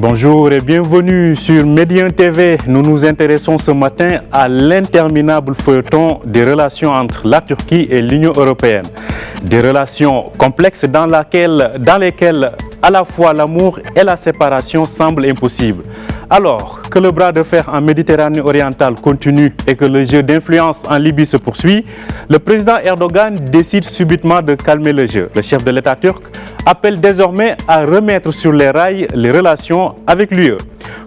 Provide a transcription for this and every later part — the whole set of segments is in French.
Bonjour et bienvenue sur Médien TV. Nous nous intéressons ce matin à l'interminable feuilleton des relations entre la Turquie et l'Union européenne. Des relations complexes dans lesquelles à la fois l'amour et la séparation semblent impossibles. Alors que le bras de fer en Méditerranée orientale continue et que le jeu d'influence en Libye se poursuit, le président Erdogan décide subitement de calmer le jeu. Le chef de l'État turc appelle désormais à remettre sur les rails les relations avec l'UE.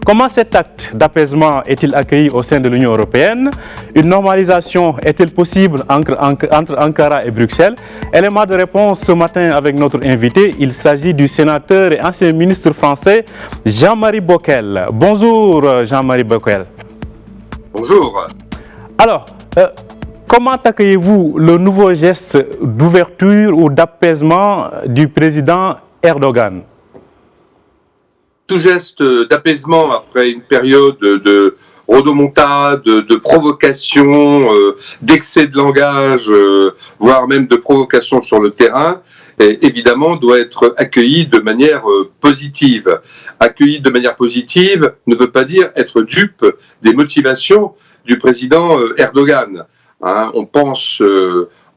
Comment cet acte d'apaisement est-il accueilli au sein de l'Union européenne? Une normalisation est-elle possible entre Ankara et Bruxelles? Élément de réponse ce matin avec notre invité. Il s'agit du sénateur et ancien ministre français Jean-Marie Bockel. Bonjour Jean-Marie Bockel. Bonjour. Alors, comment accueillez-vous le nouveau geste d'ouverture ou d'apaisement du président Erdogan? Tout geste d'apaisement après une période de rodomontade, de provocation, d'excès de langage, voire même de provocation sur le terrain, évidemment doit être accueilli de manière positive. Accueilli de manière positive ne veut pas dire être dupe des motivations du président Erdogan. On pense,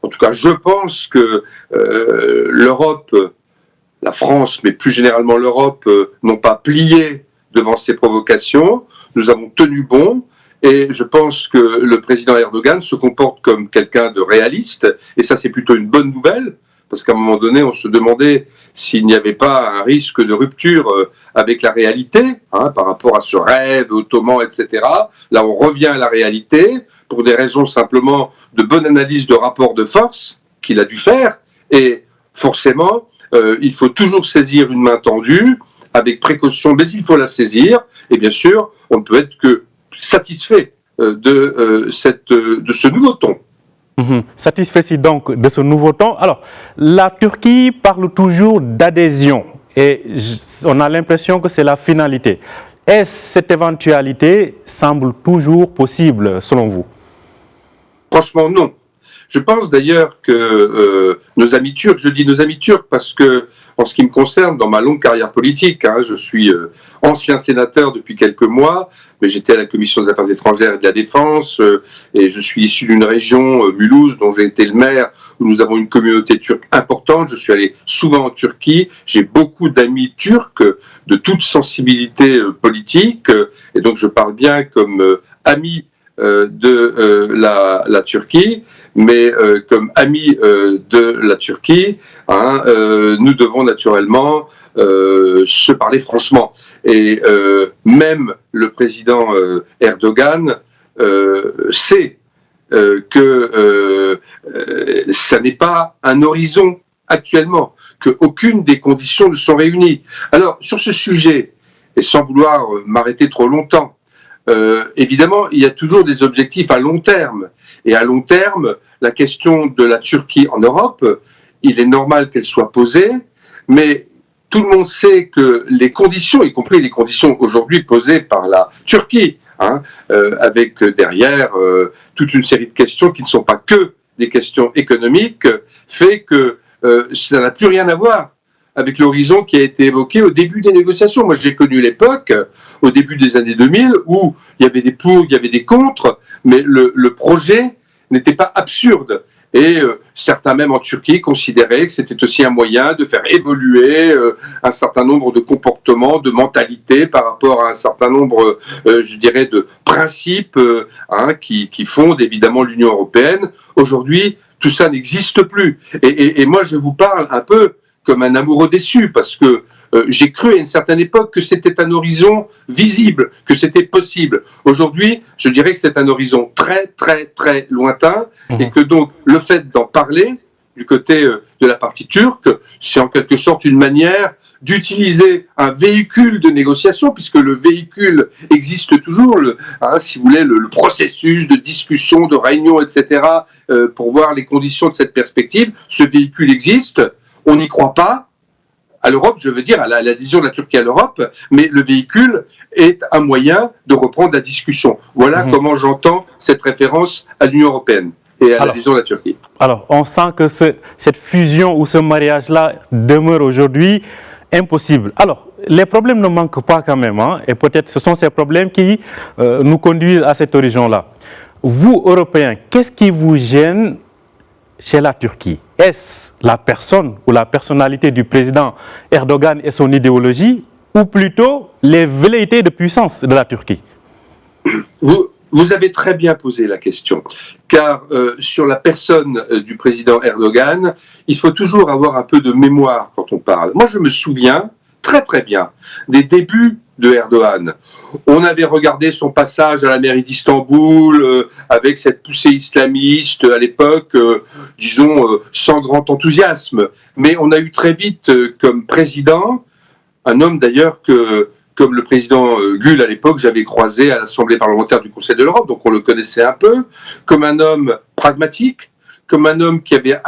en tout cas je pense que l'Europe, la France, mais plus généralement l'Europe, n'ont pas plié devant ces provocations. Nous avons tenu bon et je pense que le président Erdogan se comporte comme quelqu'un de réaliste et ça c'est plutôt une bonne nouvelle parce qu'à un moment donné on se demandait s'il n'y avait pas un risque de rupture avec la réalité par rapport à ce rêve ottoman, etc. Là on revient à la réalité pour des raisons simplement de bonne analyse de rapport de force qu'il a dû faire et forcément il faut toujours saisir une main tendue, avec précaution, mais il faut la saisir, et bien sûr, on ne peut être que satisfait de ce nouveau ton. Satisfait donc de ce nouveau ton. Alors, la Turquie parle toujours d'adhésion, et on a l'impression que c'est la finalité. Est-ce cette éventualité semble toujours possible, selon vous? Franchement, non. Je pense d'ailleurs que nos amis turcs, je dis nos amis turcs parce que, en ce qui me concerne, dans ma longue carrière politique, je suis ancien sénateur depuis quelques mois, mais j'étais à la Commission des Affaires étrangères et de la Défense, et je suis issu d'une région, Mulhouse, dont j'ai été le maire, où nous avons une communauté turque importante. Je suis allé souvent en Turquie, j'ai beaucoup d'amis turcs de toute sensibilité politique, et donc je parle bien comme ami de la Turquie, mais comme amis de la Turquie, nous devons naturellement se parler franchement. Et même le président Erdogan sait que ça n'est pas un horizon actuellement, qu'aucune des conditions ne sont réunies. Alors, sur ce sujet, et sans vouloir m'arrêter trop longtemps, évidemment, il y a toujours des objectifs à long terme. Et à long terme, la question de la Turquie en Europe, il est normal qu'elle soit posée, mais tout le monde sait que les conditions, y compris les conditions aujourd'hui posées par la Turquie, avec derrière toute une série de questions qui ne sont pas que des questions économiques, fait que ça n'a plus rien à voir avec l'horizon qui a été évoqué au début des négociations. Moi, j'ai connu l'époque, au début des années 2000, où il y avait des pour, il y avait des contre, mais le projet n'était pas absurde. Et certains même en Turquie considéraient que c'était aussi un moyen de faire évoluer un certain nombre de comportements, de mentalités par rapport à un certain nombre, je dirais, de principes qui fondent évidemment l'Union européenne. Aujourd'hui, tout ça n'existe plus. Et moi, je vous parle un peu comme un amoureux déçu, parce que j'ai cru à une certaine époque que c'était un horizon visible, que c'était possible. Aujourd'hui, je dirais que c'est un horizon très, très, très lointain, et que donc le fait d'en parler, du côté de la partie turque, c'est en quelque sorte une manière d'utiliser un véhicule de négociation, puisque le véhicule existe toujours, si vous voulez, le processus de discussion, de réunion, etc., pour voir les conditions de cette perspective. Ce véhicule existe. On n'y croit pas à l'Europe, je veux dire, à l'adhésion de la Turquie à l'Europe, mais le véhicule est un moyen de reprendre la discussion. Voilà comment j'entends cette référence à l'Union européenne et à l'adhésion de la Turquie. Alors, on sent que cette fusion ou ce mariage-là demeure aujourd'hui impossible. Alors, les problèmes ne manquent pas quand même, hein, et peut-être ce sont ces problèmes qui nous conduisent à cette horizon-là. Vous, Européens, qu'est-ce qui vous gêne chez la Turquie? Est-ce la personne ou la personnalité du président Erdogan et son idéologie, ou plutôt les velléités de puissance de la Turquie? Vous avez très bien posé la question, car sur la personne du président Erdogan, il faut toujours avoir un peu de mémoire quand on parle. Moi, je me souviens très très bien des débuts de Erdogan. On avait regardé son passage à la mairie d'Istanbul avec cette poussée islamiste à l'époque, disons, sans grand enthousiasme. Mais on a eu très vite comme président un homme d'ailleurs que, comme le président Gül à l'époque, j'avais croisé à l'Assemblée parlementaire du Conseil de l'Europe, donc on le connaissait un peu, comme un homme pragmatique, comme un homme qui avait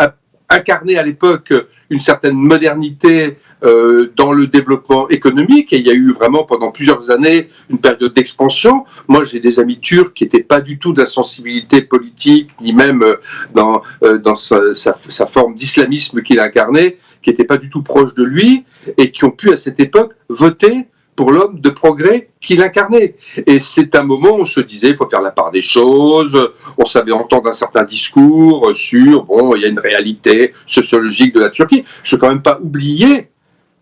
incarné à l'époque une certaine modernité dans le développement économique, et il y a eu vraiment pendant plusieurs années une période d'expansion. Moi, j'ai des amis turcs qui n'étaient pas du tout de la sensibilité politique, ni même dans sa forme d'islamisme qu'il incarnait, qui n'étaient pas du tout proches de lui, et qui ont pu à cette époque voter pour l'homme de progrès qu'il incarnait. Et c'est un moment où on se disait, il faut faire la part des choses, on savait entendre un certain discours sur, bon, il y a une réalité sociologique de la Turquie. Je ne veux quand même pas oublier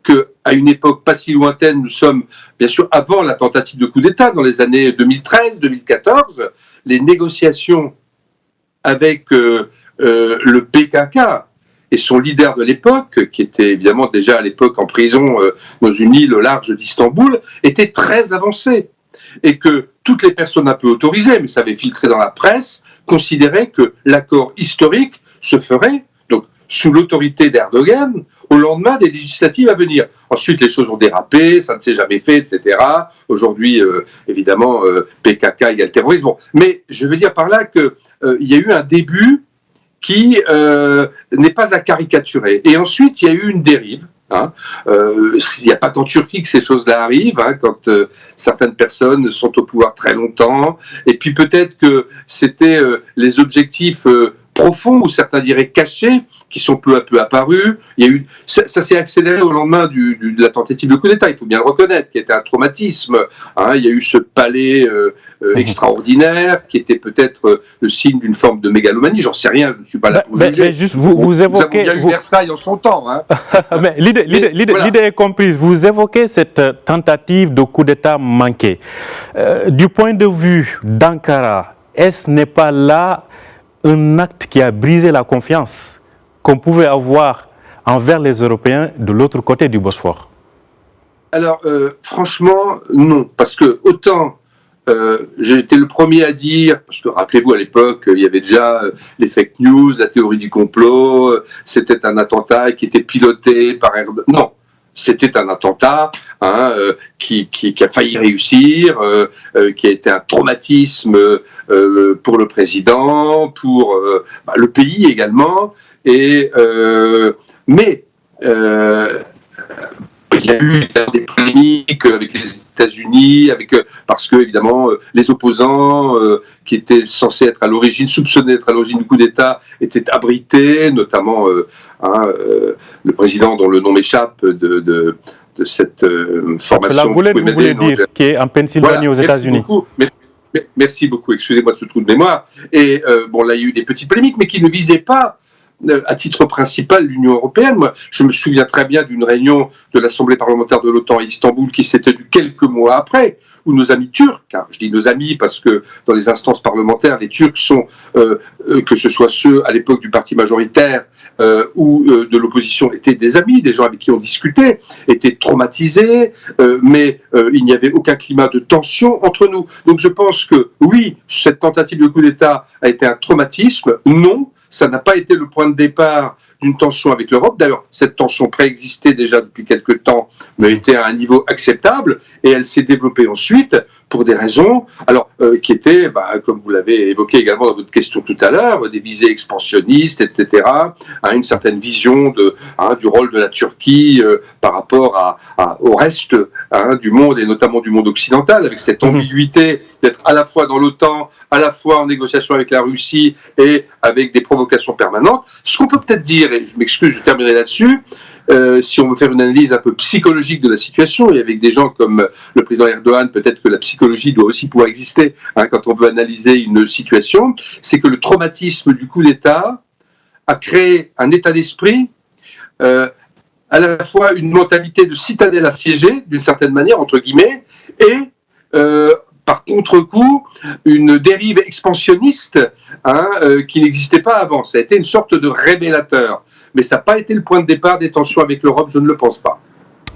qu'à une époque pas si lointaine, nous sommes bien sûr avant la tentative de coup d'État, dans les années 2013-2014, les négociations avec le PKK, et son leader de l'époque, qui était évidemment déjà à l'époque en prison dans une île au large d'Istanbul, était très avancé. Et que toutes les personnes un peu autorisées, mais ça avait filtré dans la presse, considéraient que l'accord historique se ferait donc sous l'autorité d'Erdogan au lendemain des législatives à venir. Ensuite, les choses ont dérapé, ça ne s'est jamais fait, etc. Aujourd'hui, évidemment, PKK égale terrorisme. Bon. Mais je veux dire par là qu'il y a eu un début qui n'est pas à caricaturer. Et ensuite, il y a eu une dérive. Hein. Il n'y a pas qu'en Turquie que ces choses-là arrivent, hein, quand certaines personnes sont au pouvoir très longtemps. Et puis peut-être que c'était les objectifs profonds, ou certains diraient cachés, qui sont peu à peu apparus. Il y a eu, ça s'est accéléré au lendemain de la tentative de coup d'État, il faut bien le reconnaître, qui était un traumatisme. Hein. Il y a eu ce palais extraordinaire, qui était peut-être le signe d'une forme de mégalomanie. J'en sais rien, je ne suis pas là pour juger. Mais juste, vous évoquez... Nous avons bien eu Versailles en son temps. Hein. Mais l'idée est comprise. Vous évoquez cette tentative de coup d'État manquée. Du point de vue d'Ankara, est-ce n'est pas là un acte qui a brisé la confiance qu'on pouvait avoir envers les Européens de l'autre côté du Bosphore? Alors, franchement, non. Parce que autant j'ai été le premier à dire, parce que rappelez-vous à l'époque, il y avait déjà les fake news, la théorie du complot, c'était un attentat qui était piloté par Erdogan. Non, c'était un attentat qui a failli réussir, qui a été un traumatisme pour le président, pour le pays également. Et, mais il y a eu des polémiques avec les États-Unis, parce que évidemment les opposants qui étaient censés être à l'origine, soupçonnés d'être à l'origine du coup d'État, étaient abrités, notamment le président dont le nom m'échappe de cette formation. La Goulette, vous voulez dire, qui est en Pennsylvanie, voilà, aux États-Unis. Merci beaucoup, excusez-moi de ce trou de mémoire. Et bon, là, il y a eu des petites polémiques, mais qui ne visaient pas à titre principal l'Union européenne. Moi, je me souviens très bien d'une réunion de l'Assemblée parlementaire de l'OTAN à Istanbul qui s'est tenue quelques mois après, où nos amis turcs, car je dis nos amis parce que dans les instances parlementaires, les Turcs sont, que ce soit ceux à l'époque du parti majoritaire ou de l'opposition, étaient des amis, des gens avec qui on discutait, étaient traumatisés, mais il n'y avait aucun climat de tension entre nous. Donc je pense que oui, cette tentative de coup d'État a été un traumatisme. Non, ça n'a pas été le point de départ d'une tension avec l'Europe. D'ailleurs, cette tension préexistait déjà depuis quelque temps, mais était à un niveau acceptable, et elle s'est développée ensuite pour des raisons, alors qui étaient, comme vous l'avez évoqué également dans votre question tout à l'heure, des visées expansionnistes, etc., une certaine vision du rôle de la Turquie par rapport au reste du monde, et notamment du monde occidental, avec cette ambiguïté d'être à la fois dans l'OTAN, à la fois en négociation avec la Russie, et avec des provocations permanentes. Ce qu'on peut peut-être dire dire, et je m'excuse, je terminerai là-dessus, si on veut faire une analyse un peu psychologique de la situation, et avec des gens comme le président Erdogan, peut-être que la psychologie doit aussi pouvoir exister quand on veut analyser une situation, c'est que le traumatisme du coup d'État a créé un état d'esprit, à la fois une mentalité de citadelle assiégée, d'une certaine manière, entre guillemets, et par contre-coup, une dérive expansionniste qui n'existait pas avant. Ça a été une sorte de révélateur. Mais ça n'a pas été le point de départ des tensions avec l'Europe, je ne le pense pas.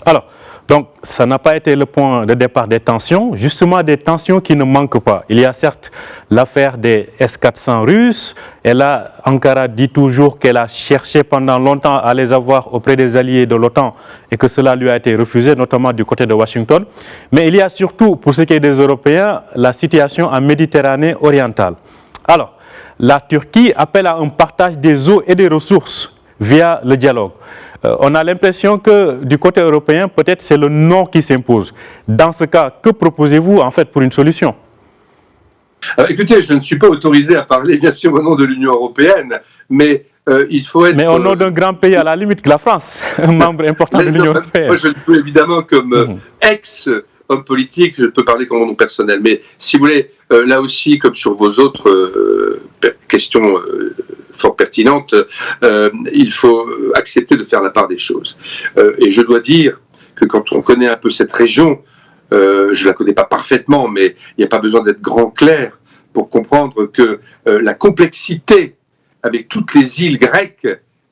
Alors, donc, ça n'a pas été le point de départ des tensions, justement des tensions qui ne manquent pas. Il y a certes l'affaire des S-400 russes, et là, Ankara dit toujours qu'elle a cherché pendant longtemps à les avoir auprès des alliés de l'OTAN et que cela lui a été refusé, notamment du côté de Washington. Mais il y a surtout, pour ce qui est des Européens, la situation en Méditerranée orientale. Alors, la Turquie appelle à un partage des eaux et des ressources via le dialogue. On a l'impression que du côté européen, peut-être c'est le non qui s'impose. Dans ce cas, que proposez-vous en fait pour une solution ? Alors, écoutez, je ne suis pas autorisé à parler bien sûr au nom de l'Union européenne, mais il faut être... Mais au nom d'un grand pays à la limite que la France, un membre important de l'Union européenne. Moi je le peux évidemment comme ex-homme politique, je peux parler comme mon nom personnel, mais si vous voulez, là aussi, comme sur vos autres questions fort pertinentes, il faut accepter de faire la part des choses. Et je dois dire que quand on connaît un peu cette région, je ne la connais pas parfaitement, mais il n'y a pas besoin d'être grand clair pour comprendre que la complexité avec toutes les îles grecques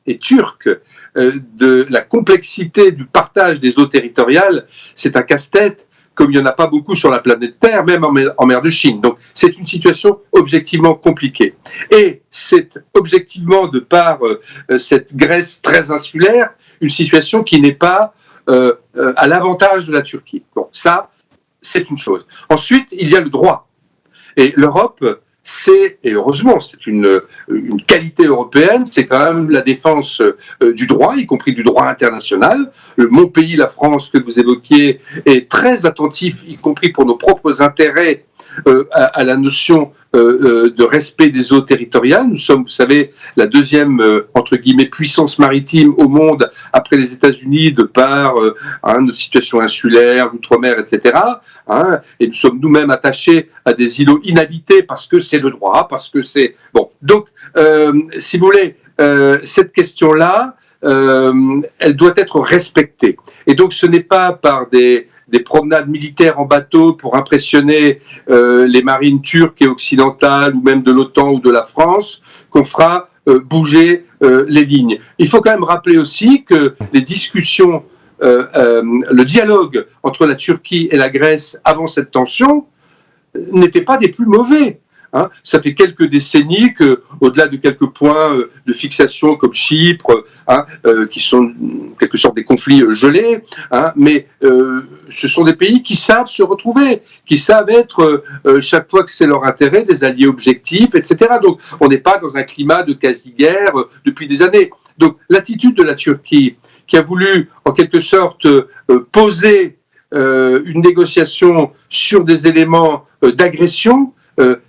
et turques, de la complexité du partage des eaux territoriales, c'est un casse-tête comme il n'y en a pas beaucoup sur la planète Terre, même en mer de Chine. Donc c'est une situation objectivement compliquée. Et c'est objectivement, de par cette Grèce très insulaire, une situation qui n'est pas à l'avantage de la Turquie. Bon, ça, c'est une chose. Ensuite, il y a le droit. Et l'Europe, et heureusement, c'est une qualité européenne, c'est quand même la défense du droit, y compris du droit international. Mon pays, la France, que vous évoquiez, est très attentif, y compris pour nos propres intérêts, à la notion de respect des eaux territoriales. Nous sommes, vous savez, la deuxième, entre guillemets, puissance maritime au monde après les États-Unis, de par notre situation insulaire, l'outre-mer, etc. Et nous sommes nous-mêmes attachés à des îlots inhabités parce que c'est le droit, parce que c'est... Bon, donc, si vous voulez, cette question-là, elle doit être respectée. Et donc, ce n'est pas par des promenades militaires en bateau pour impressionner les marines turques et occidentales, ou même de l'OTAN ou de la France, qu'on fera bouger les lignes. Il faut quand même rappeler aussi que les discussions, le dialogue entre la Turquie et la Grèce avant cette tension n'étaient pas des plus mauvais. Ça fait quelques décennies que, au-delà de quelques points de fixation comme Chypre, qui sont en quelque sorte des conflits gelés, mais ce sont des pays qui savent se retrouver, qui savent être, chaque fois que c'est leur intérêt, des alliés objectifs, etc. Donc on n'est pas dans un climat de quasi-guerre depuis des années. Donc l'attitude de la Turquie, qui a voulu en quelque sorte poser une négociation sur des éléments d'agression,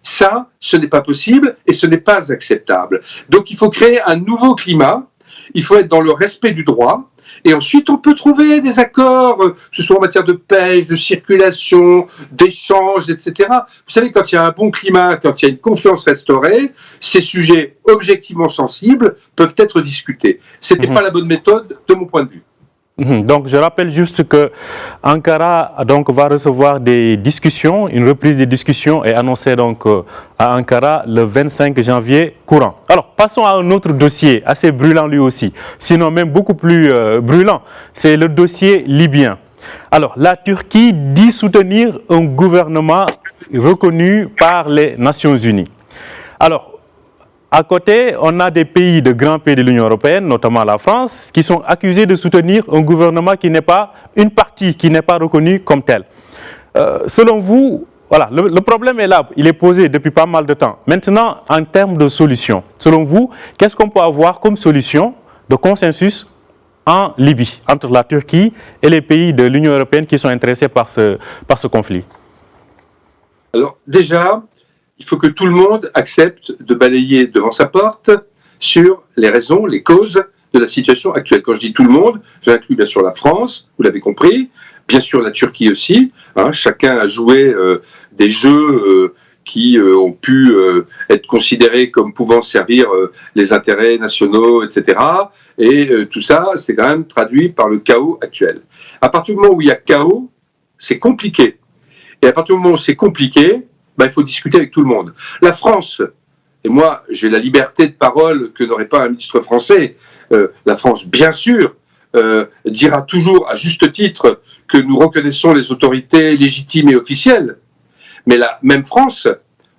ça, ce n'est pas possible et ce n'est pas acceptable. Donc il faut créer un nouveau climat, il faut être dans le respect du droit, et ensuite on peut trouver des accords, que ce soit en matière de pêche, de circulation, d'échange, etc. Vous savez, quand il y a un bon climat, quand il y a une confiance restaurée, ces sujets objectivement sensibles peuvent être discutés. Ce n'était pas la bonne méthode de mon point de vue. Donc, je rappelle juste que Ankara va recevoir des discussions, une reprise des discussions est annoncée donc à Ankara le 25 janvier courant. Alors, passons à un autre dossier assez brûlant lui aussi, sinon même beaucoup plus brûlant, c'est le dossier libyen. Alors, la Turquie dit soutenir un gouvernement reconnu par les Nations Unies. Alors, à côté, on a des pays, de grands pays de l'Union européenne, notamment la France, qui sont accusés de soutenir un gouvernement qui n'est pas une partie, qui n'est pas reconnue comme tel. Selon vous, voilà, le problème est là, il est posé depuis pas mal de temps. Maintenant, en termes de solution, selon vous, qu'est-ce qu'on peut avoir comme solution de consensus en Libye, entre la Turquie et les pays de l'Union européenne qui sont intéressés par ce conflit? Alors, déjà, il faut que tout le monde accepte de balayer devant sa porte sur les raisons, les causes de la situation actuelle. Quand je dis tout le monde, j'inclus bien sûr la France, vous l'avez compris, bien sûr la Turquie aussi. Chacun a joué des jeux qui ont pu être considérés comme pouvant servir les intérêts nationaux, etc. Et tout ça, c'est quand même traduit par le chaos actuel. À partir du moment où il y a chaos, c'est compliqué. Et à partir du moment où c'est compliqué, il faut discuter avec tout le monde. La France, et moi j'ai la liberté de parole que n'aurait pas un ministre français, la France bien sûr dira toujours à juste titre que nous reconnaissons les autorités légitimes et officielles, mais la même France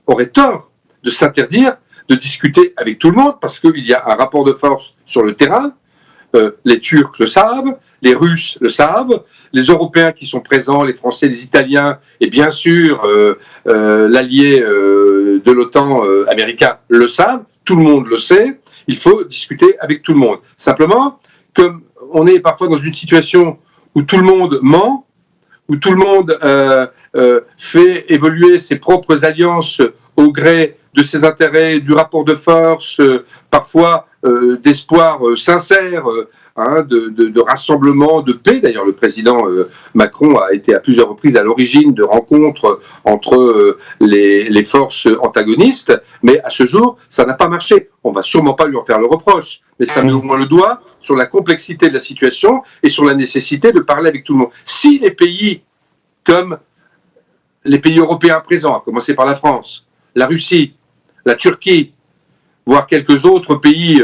aurait tort de s'interdire de discuter avec tout le monde parce qu'il y a un rapport de force sur le terrain. Les Turcs le savent, les Russes le savent, les Européens qui sont présents, les Français, les Italiens, et bien sûr l'allié de l'OTAN américain le savent, tout le monde le sait, il faut discuter avec tout le monde. Simplement, comme on est parfois dans une situation où tout le monde ment, où tout le monde fait évoluer ses propres alliances au gré de ses intérêts, du rapport de force, parfois d'espoir sincère, de rassemblement, de paix. D'ailleurs, le président Macron a été à plusieurs reprises à l'origine de rencontres entre les forces antagonistes, mais à ce jour, ça n'a pas marché. On ne va sûrement pas lui en faire le reproche, mais ça met au moins le doigt sur la complexité de la situation et sur la nécessité de parler avec tout le monde. Si les pays comme les pays européens présents, à commencer par la France, la Russie, la Turquie, voire quelques autres pays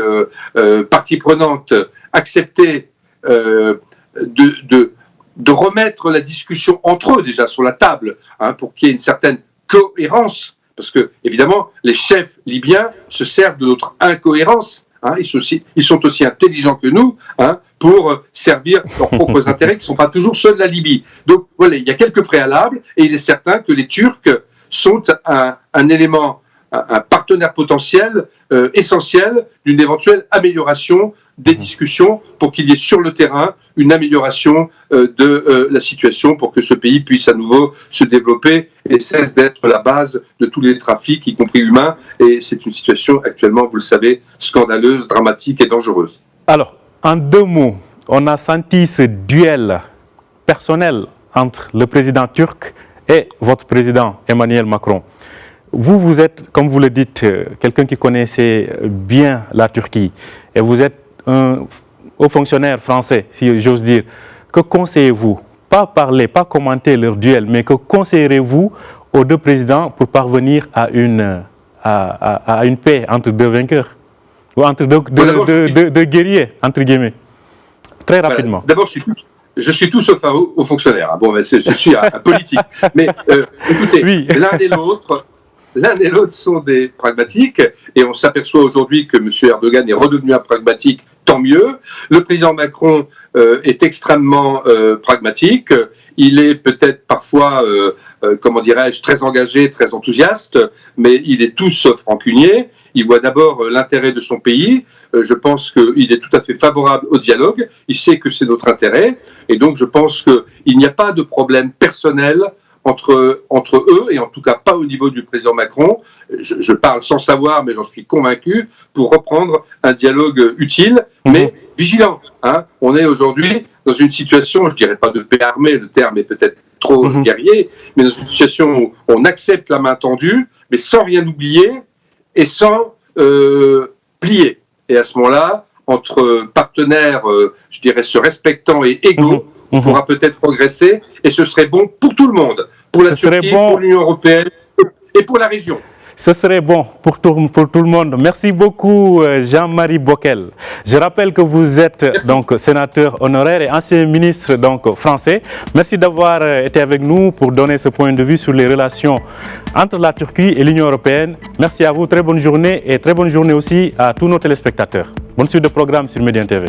parties prenantes, acceptaient de remettre la discussion entre eux déjà sur la table, pour qu'il y ait une certaine cohérence, parce que évidemment les chefs libyens se servent de notre incohérence. Ils sont aussi intelligents que nous pour servir leurs propres intérêts qui ne sont pas toujours ceux de la Libye. Donc voilà, il y a quelques préalables et il est certain que les Turcs sont un élément, un partenaire potentiel essentiel d'une éventuelle amélioration des discussions pour qu'il y ait sur le terrain une amélioration de la situation pour que ce pays puisse à nouveau se développer et cesse d'être la base de tous les trafics, y compris humains. Et c'est une situation actuellement, vous le savez, scandaleuse, dramatique et dangereuse. Alors, en 2 mots, on a senti ce duel personnel entre le président turc et votre président Emmanuel Macron. Vous êtes, comme vous le dites, quelqu'un qui connaissait bien la Turquie et vous êtes un haut fonctionnaire français, si j'ose dire. Que conseillez-vous? Pas parler, pas commenter leur duel, mais que conseillerez-vous aux 2 présidents pour parvenir à une paix entre 2 vainqueurs? Ou entre deux guerriers, entre guillemets? Très rapidement. Voilà. D'abord, je suis tout sauf un haut fonctionnaire. Bon, je suis un politique. Mais écoutez, oui. L'un et l'autre sont des pragmatiques et on s'aperçoit aujourd'hui que M. Erdogan est redevenu un pragmatique, tant mieux. Le président Macron est extrêmement pragmatique. Il est peut-être parfois, comment dirais-je, très engagé, très enthousiaste, mais il est tout sauf rancunier. Il voit d'abord l'intérêt de son pays. Je pense qu'il est tout à fait favorable au dialogue. Il sait que c'est notre intérêt. Et donc, je pense qu'il n'y a pas de problème personnel entre eux, et en tout cas pas au niveau du président Macron. Je parle sans savoir, mais j'en suis convaincu, pour reprendre un dialogue utile, mais vigilant. On est aujourd'hui dans une situation, je dirais pas de paix armée, le terme est peut-être trop guerrier, mais dans une situation où on accepte la main tendue, mais sans rien oublier et sans plier. Et à ce moment-là, entre partenaires, je dirais, se respectant et égaux, on pourra peut-être progresser et ce serait bon pour tout le monde, pour la Turquie, pour l'Union européenne et pour la région. Ce serait bon pour tout le monde. Merci beaucoup Jean-Marie Bockel. Je rappelle que vous êtes donc sénateur honoraire et ancien ministre français. Merci d'avoir été avec nous pour donner ce point de vue sur les relations entre la Turquie et l'Union européenne. Merci à vous, très bonne journée et très bonne journée aussi à tous nos téléspectateurs. Bonne suite de programme sur Médien TV.